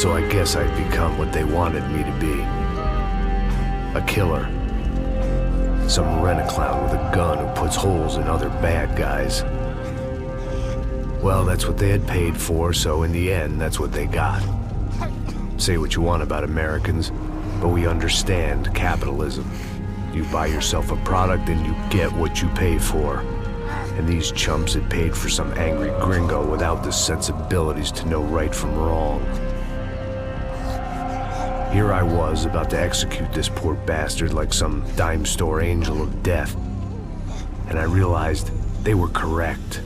So I guess I'd become what they wanted me to be. A killer. Some rent-a-clown with a gun who puts holes in other bad guys. Well, that's what they had paid for, so in the end, that's what they got. Say what you want about Americans, but we understand capitalism. You buy yourself a product and you get what you pay for. And these chumps had paid for some angry gringo without the sensibilities to know right from wrong. Here I was, about to execute this poor bastard like some dime store angel of death. And I realized they were correct.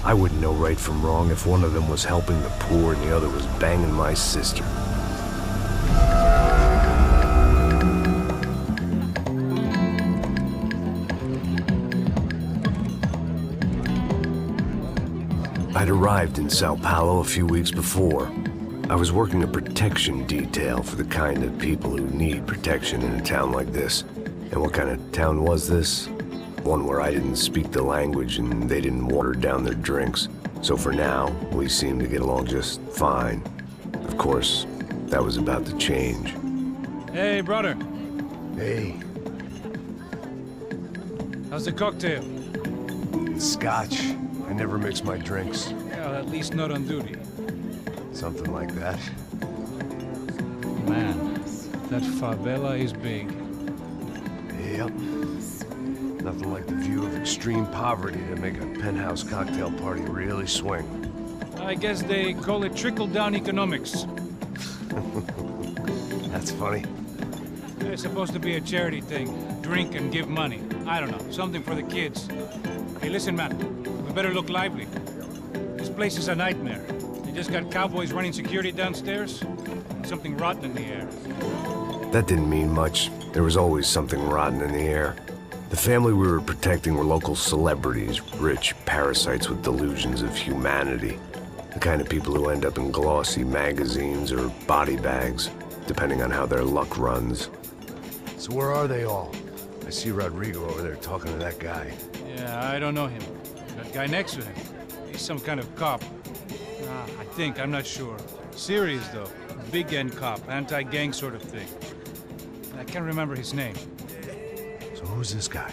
I wouldn't know right from wrong if one of them was helping the poor and the other was banging my sister. I'd arrived in Sao Paulo a few weeks before. I was working a protection detail for the kind of people who need protection in a town like this. And what kind of town was this? One where I didn't speak the language and they didn't water down their drinks. So for now, we seemed to get along just fine. Of course, that was about to change. Hey, brother. Hey. How's the cocktail? Scotch. I never mix my drinks. Yeah, at least not on duty. Something like that. Man, that favela is big. Yep. Nothing like the view of extreme poverty to make a penthouse cocktail party really swing. I guess they call it trickle-down economics. That's funny. It's supposed to be a charity thing. Drink and give money. I don't know, something for the kids. Hey, listen, man. We better look lively. This place is a nightmare. They just got cowboys running security downstairs. And something rotten in the air. That didn't mean much. There was always something rotten in the air. The family we were protecting were local celebrities, rich parasites with delusions of humanity. The kind of people who end up in glossy magazines or body bags, depending on how their luck runs. So where are they all? I see Rodrigo over there talking to that guy. Yeah, I don't know him. That guy next to him. He's some kind of cop. I think, I'm not sure. Serious, though. Big-end cop, anti-gang sort of thing. I can't remember his name. So who's this guy?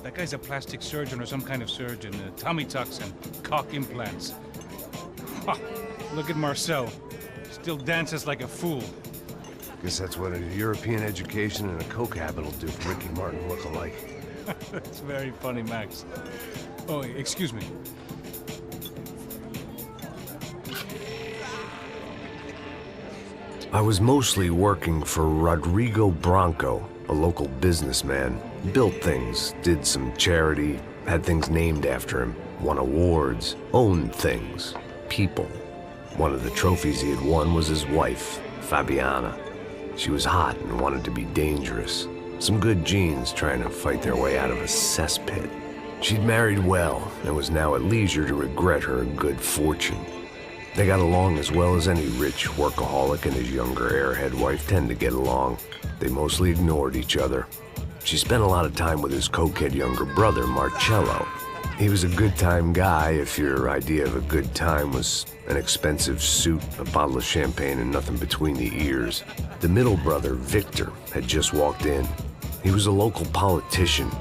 That guy's a plastic surgeon or some kind of surgeon. Tummy tucks and cock implants. Ha! Look at Marcel. Still dances like a fool. Guess that's what a European education and a coke habit will do for Ricky Martin look alike. That's very funny, Max. Oh, excuse me. I was mostly working for Rodrigo Branco, a local businessman. Built things, did some charity, had things named after him, won awards, owned things, people. One of the trophies he had won was his wife, Fabiana. She was hot and wanted to be dangerous. Some good genes trying to fight their way out of a cesspit. She'd married well and was now at leisure to regret her good fortune. They got along as well as any rich workaholic and his younger airhead wife tend to get along. They mostly ignored each other. She spent a lot of time with his cokehead younger brother, Marcello. He was a good-time guy if your idea of a good time was an expensive suit, a bottle of champagne, and nothing between the ears. The middle brother, Victor, had just walked in. He was a local politician.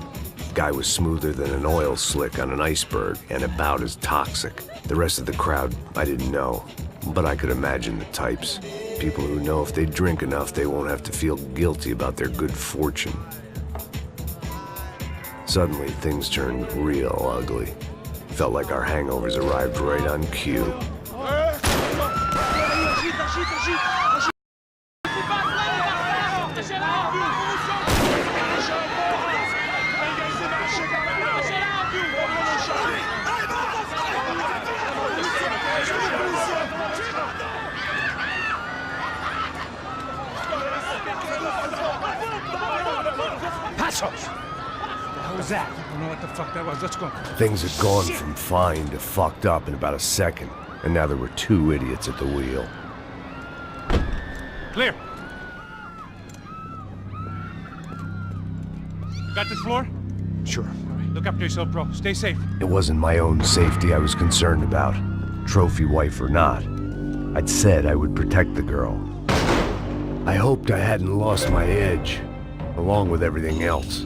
Guy was smoother than an oil slick on an iceberg and about as toxic. The rest of the crowd, I didn't know, but I could imagine the types. People who know if they drink enough, they won't have to feel guilty about their good fortune. Suddenly, things turned real ugly. Felt like our hangovers arrived right on cue. That? I don't know what the fuck that was. Let's go. Things had gone from fine to fucked up in about a second, and now there were two idiots at the wheel. Clear. Got this floor? Sure. All right, look after yourself, bro. Stay safe. It wasn't my own safety I was concerned about, trophy wife or not. I'd said I would protect the girl. I hoped I hadn't lost my edge, along with everything else.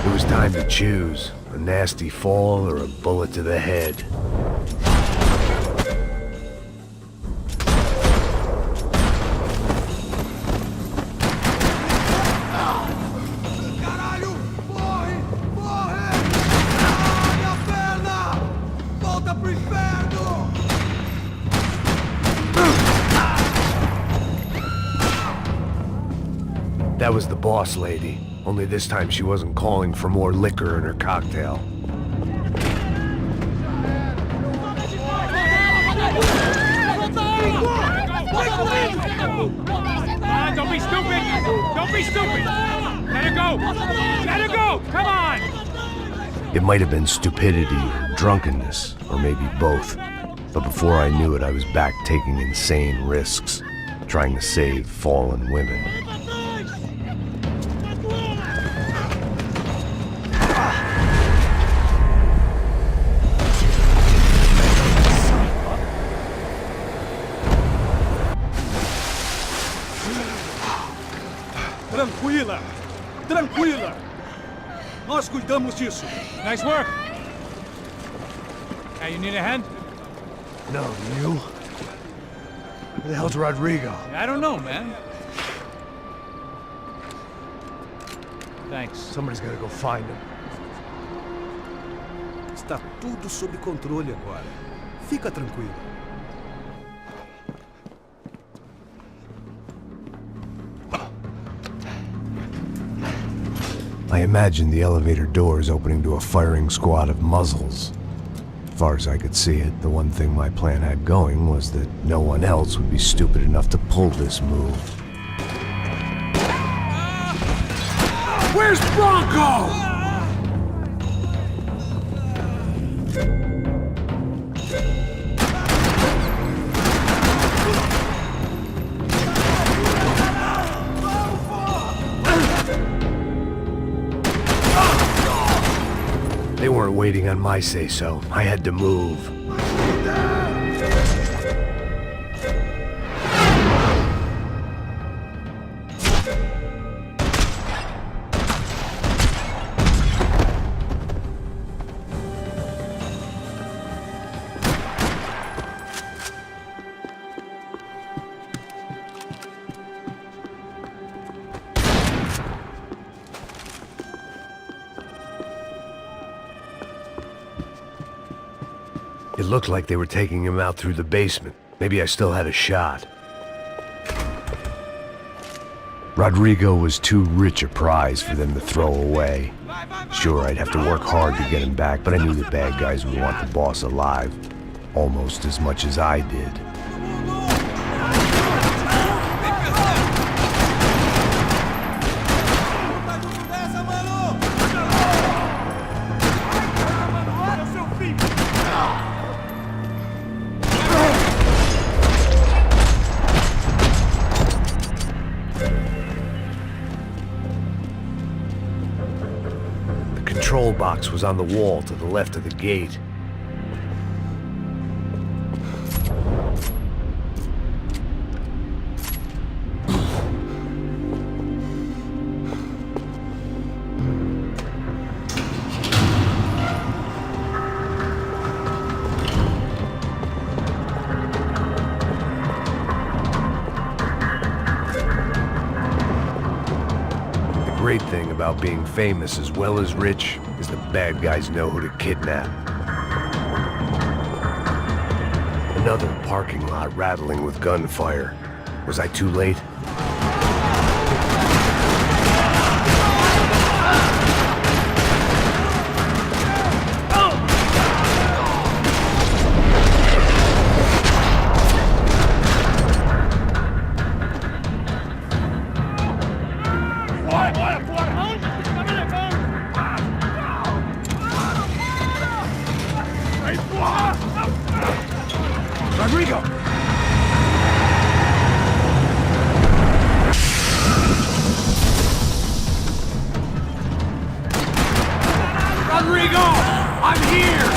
It was time to choose, a nasty fall or a bullet to the head. That was the boss lady, only this time she wasn't calling for more liquor in her cocktail. Don't be stupid! Don't be stupid! Let her go! Let her go! Come on! It might have been stupidity or drunkenness, or maybe both. But before I knew it, I was back taking insane risks, trying to save fallen women. Tranquila! Tranquila! Nós cuidamos disso. Nice work! Hey, you need a hand? No, you? Where the hell's Rodrigo? I don't know, man. Thanks. Somebody's gotta go find him. Está tudo sob controle agora. Fica tranquilo. I imagined the elevator doors opening to a firing squad of muzzles. As far as I could see it, the one thing my plan had going was that no one else would be stupid enough to pull this move. Where's Bronco? They weren't waiting on my say-so. I had to move. It looked like they were taking him out through the basement. Maybe I still had a shot. Rodrigo was too rich a prize for them to throw away. Sure, I'd have to work hard to get him back, but I knew the bad guys would want the boss alive. Almost as much as I did. The control box was on the wall to the left of the gate. The great thing about being famous as well as rich is the bad guys know who to kidnap. Another parking lot rattling with gunfire. Was I too late? Rodrigo! Rodrigo! I'm here!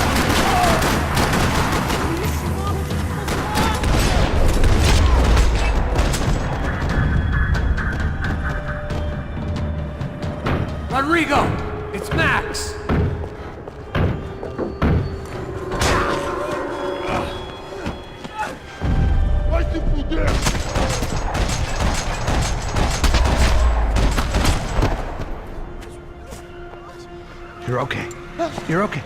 You're okay.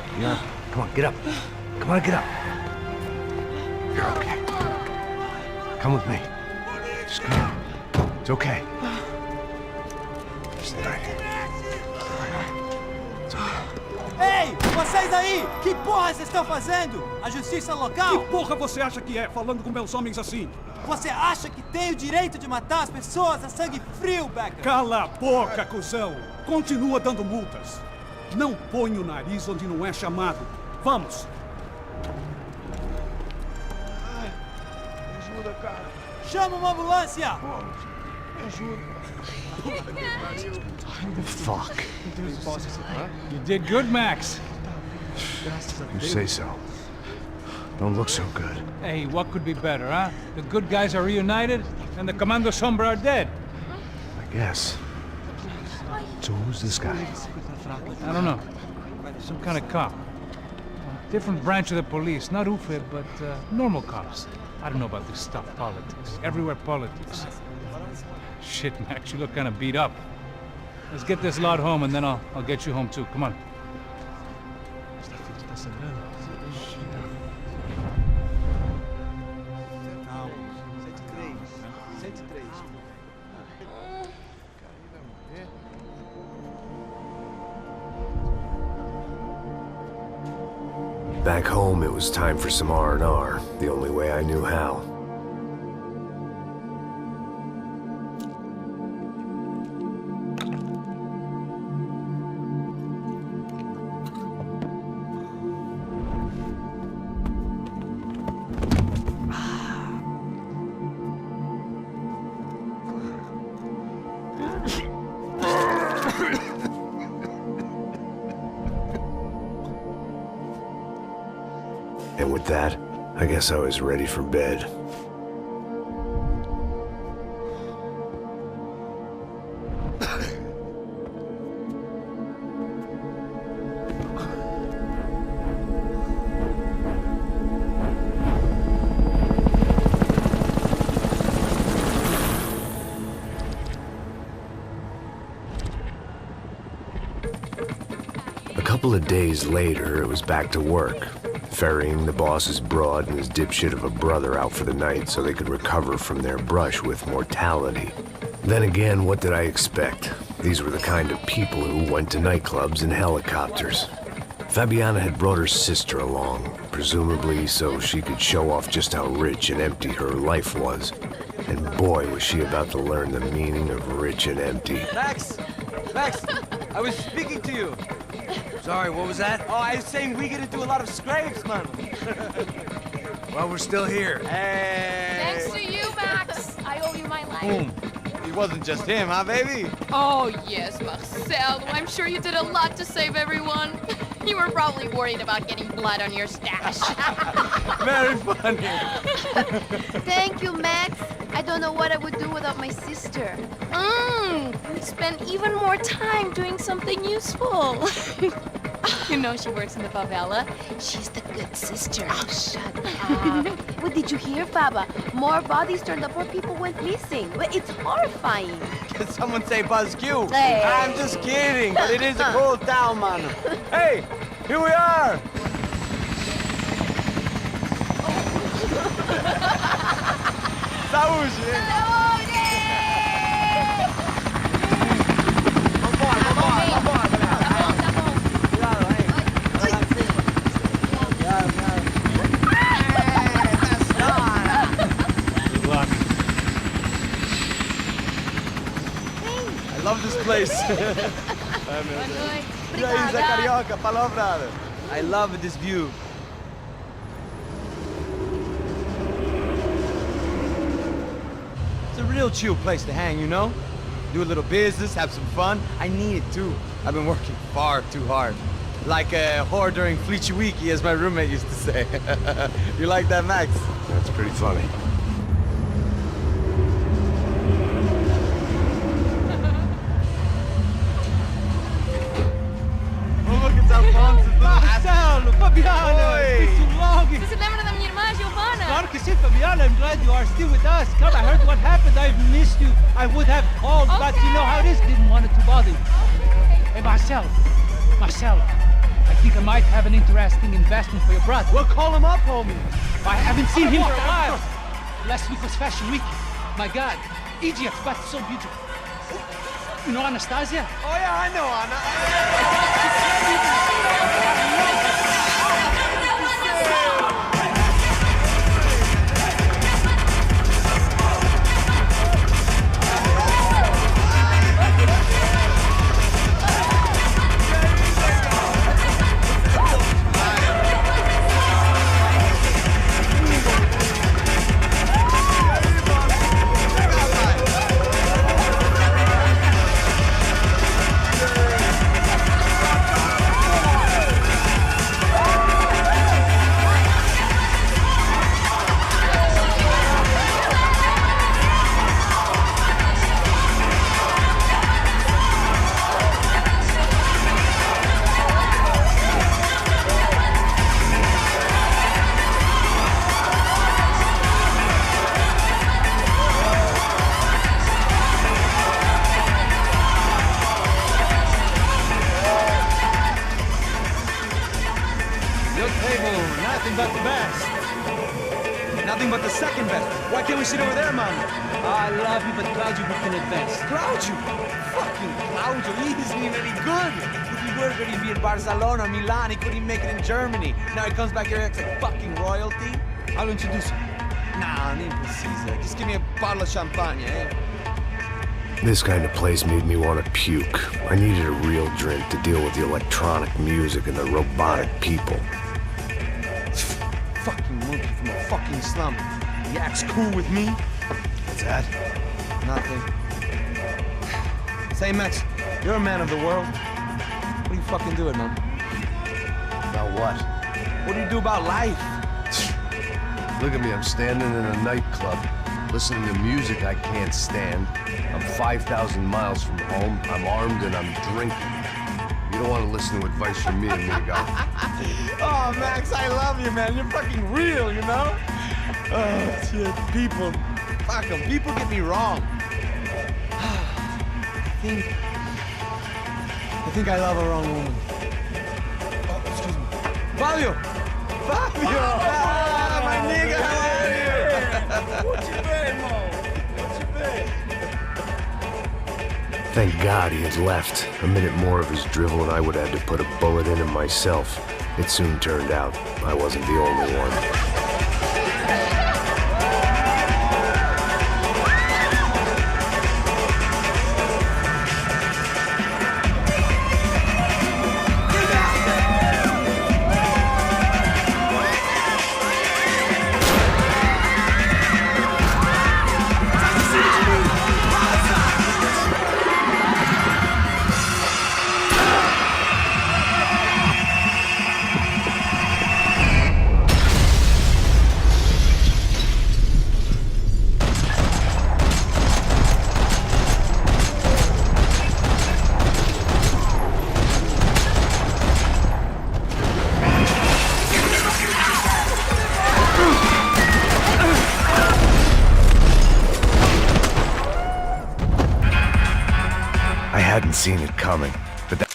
Come on, get up. Come on, get up. You're okay. Come with me. Just come on. It's okay. Just right here. It's okay. Ei, vocês aí! Que porra vocês estão fazendo? A justiça local? Que porra você acha que é, falando com meus homens assim? Você acha que tem o direito de matar as pessoas a sangue frio, Becker? Cala a boca, cuzão! Continua dando multas. Não põe o nariz onde não é chamado. Vamos! Me ajuda, cara. Chama uma ambulância! Me ajuda. Fuck. You did good, Max. You say so. Don't look so good. Hey, what could be better, huh? The good guys are reunited, and the Commando Sombra are dead. I guess. So who's this guy? I don't know. Some kind of cop. Different branch of the police. Not UFE, but normal cops. I don't know about this stuff, politics. Everywhere politics. Shit, Max, you look kind of beat up. Let's get this lot home, and then I'll get you home, too. Come on. Back home, it was time for some R&R, the only way I knew how. And with that, I guess I was ready for bed. A couple of days later, it was back to work. Ferrying the boss's broad and his dipshit of a brother out for the night so they could recover from their brush with mortality. Then again, what did I expect? These were the kind of people who went to nightclubs in helicopters. Fabiana had brought her sister along, presumably so she could show off just how rich and empty her life was. And boy, was she about to learn the meaning of rich and empty. Max! Max! I was speaking to you. Sorry, what was that? Oh, I was saying we gotta do a lot of scrapes, man. Well, we're still here. Hey! Thanks to you, Max. I owe you my life. It wasn't just him, huh, baby? Oh, yes, Marcel. I'm sure you did a lot to save everyone. You were probably worried about getting blood on your stash. Very funny. Thank you, Max. I don't know what I would do without my sister. We'd spend even more time doing something useful. You know she works in the favela. She's the good sister. Oh, shut up. What did you hear, Baba? More bodies turned up where people went missing. It's horrifying. Can someone say Buzz Q? Hey. I'm just kidding, but it is a cool town, man. Hey, here we are. Saúde! I love this place. E aí, Zé Carioca, palavra. I love this view. It's a real chill place to hang, you know? Do a little business, have some fun. I need it too. I've been working far too hard. Like a whore during Fleechy Weeky, as my roommate used to say. You like that, Max? That's pretty funny. Marcelo, Fabiana, it's been so long. Você se lembra da minha irmã, Giovanna? Claro que sim, Fabiana. I'm glad you are still with us. Come, I heard what happened. I've missed you. I would have called, but you know how it is. Didn't want it to bother you. Hey, Marcelo. I think I might have an interesting investment for your brother. Well, call him up, homie. I haven't seen him for a while. Last week was Fashion Week. My God, Egypt, but so beautiful. You know Anastasia? Oh, yeah, I know Anna. Nothing but the best. Nothing but the second best. Why can't we sit over there, man? I love you, but Claudio booked in advance. Claudio? Fucking Claudio, he isn't even any good. If he were going to be in Barcelona, Milan, he couldn't make it in Germany. Now he comes back here acts like fucking royalty. I'll introduce you. Nah, nem precisa. Just give me a bottle of champagne, eh? This kind of place made me want to puke. I needed a real drink to deal with the electronic music and the robotic people. Fucking monkey from a fucking slum. He acts cool with me. What's that? Nothing. Say, Max, you're a man of the world. What do you fucking do it, man? About what? What do you do about life? Look at me, I'm standing in a nightclub, listening to music I can't stand. I'm 5,000 miles from home, I'm armed, and I'm drinking. You don't want to listen to advice from me, amigo. Oh, Max, I love you, man. You're fucking real, you know? Oh, shit, people. Fuck them. People get me wrong. I think I love a wrong woman. Oh, excuse me. Fabio! Fabio! Ah, my nigga, how are you? What you been, Mo? What you been? Thank God he had left. A minute more of his drivel and I would have had to put a bullet in him myself. It soon turned out I wasn't the only one. I hadn't seen it coming, but that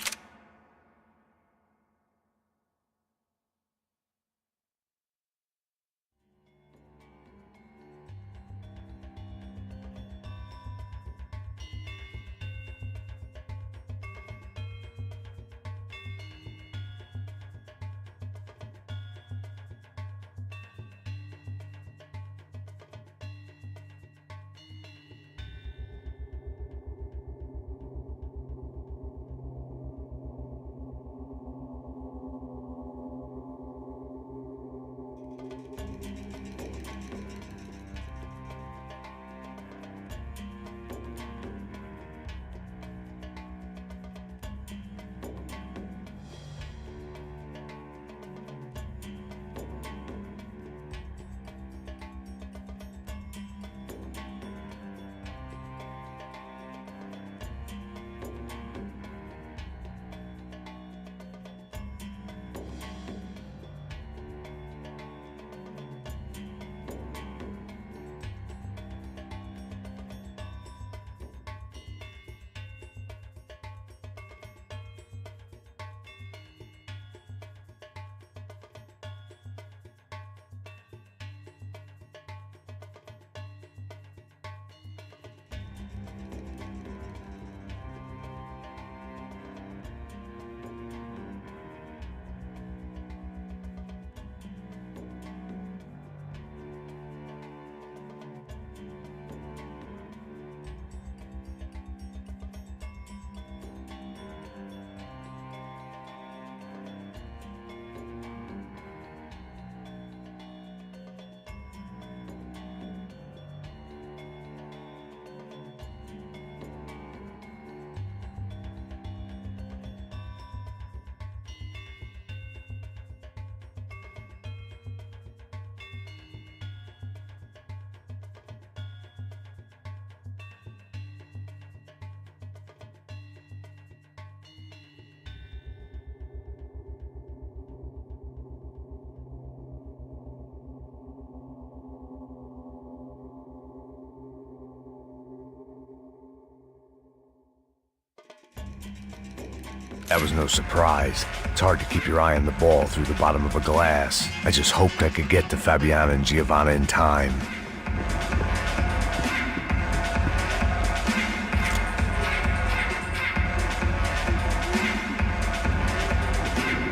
That was no surprise. It's hard to keep your eye on the ball through the bottom of a glass. I just hoped I could get to Fabiana and Giovanna in time.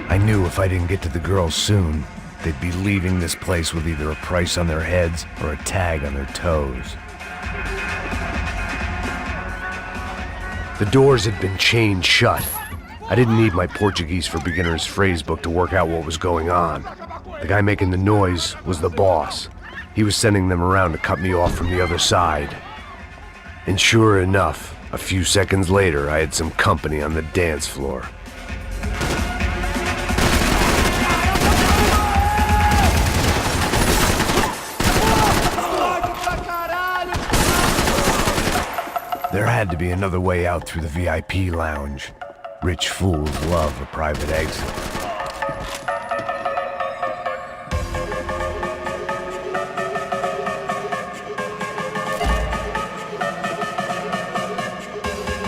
I knew if I didn't get to the girls soon, they'd be leaving this place with either a price on their heads or a tag on their toes. The doors had been chained shut. I didn't need my Portuguese for Beginners phrase book to work out what was going on. The guy making the noise was the boss. He was sending them around to cut me off from the other side. And sure enough, a few seconds later, I had some company on the dance floor. There had to be another way out through the VIP lounge. Rich fools love a private exit.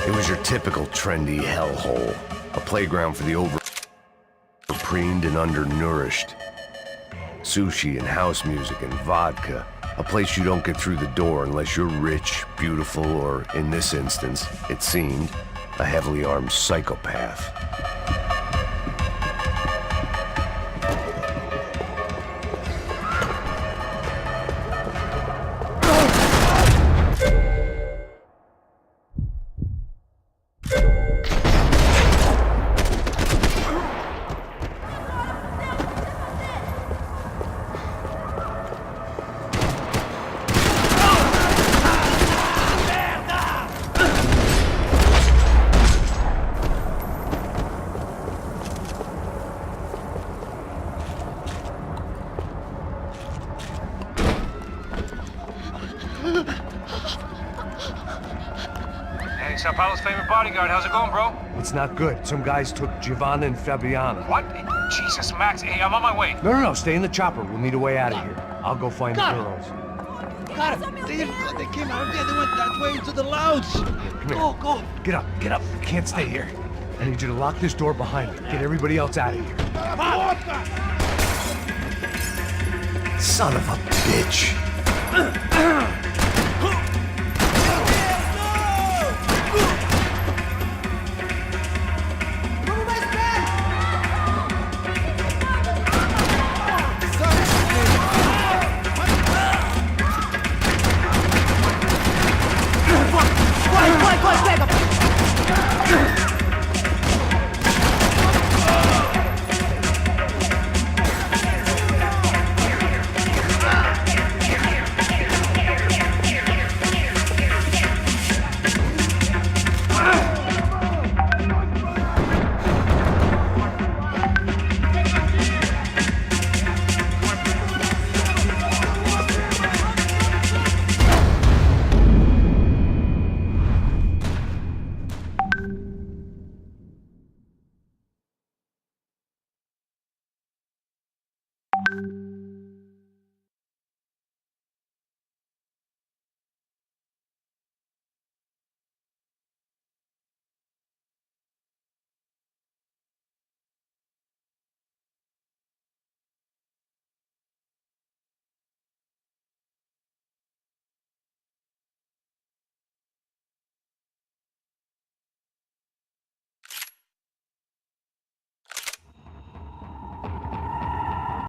It was your typical trendy hellhole. A playground for the over-preened and undernourished. Sushi and house music and vodka. A place you don't get through the door unless you're rich, beautiful, or, in this instance, it seemed, a heavily armed psychopath. Hey, Sao Paulo's favorite bodyguard. How's it going, bro? It's not good. Some guys took Giovanna and Fabiana. What? Jesus, Max. Hey, I'm on my way. No, stay in the chopper. We'll need a way out of here. I'll go find the girls. Got it. They came out there. They went that way into the lounge. Come here. Go. Get up. You can't stay here. I need you to lock this door behind you. Get everybody else out of here. Son of a bitch.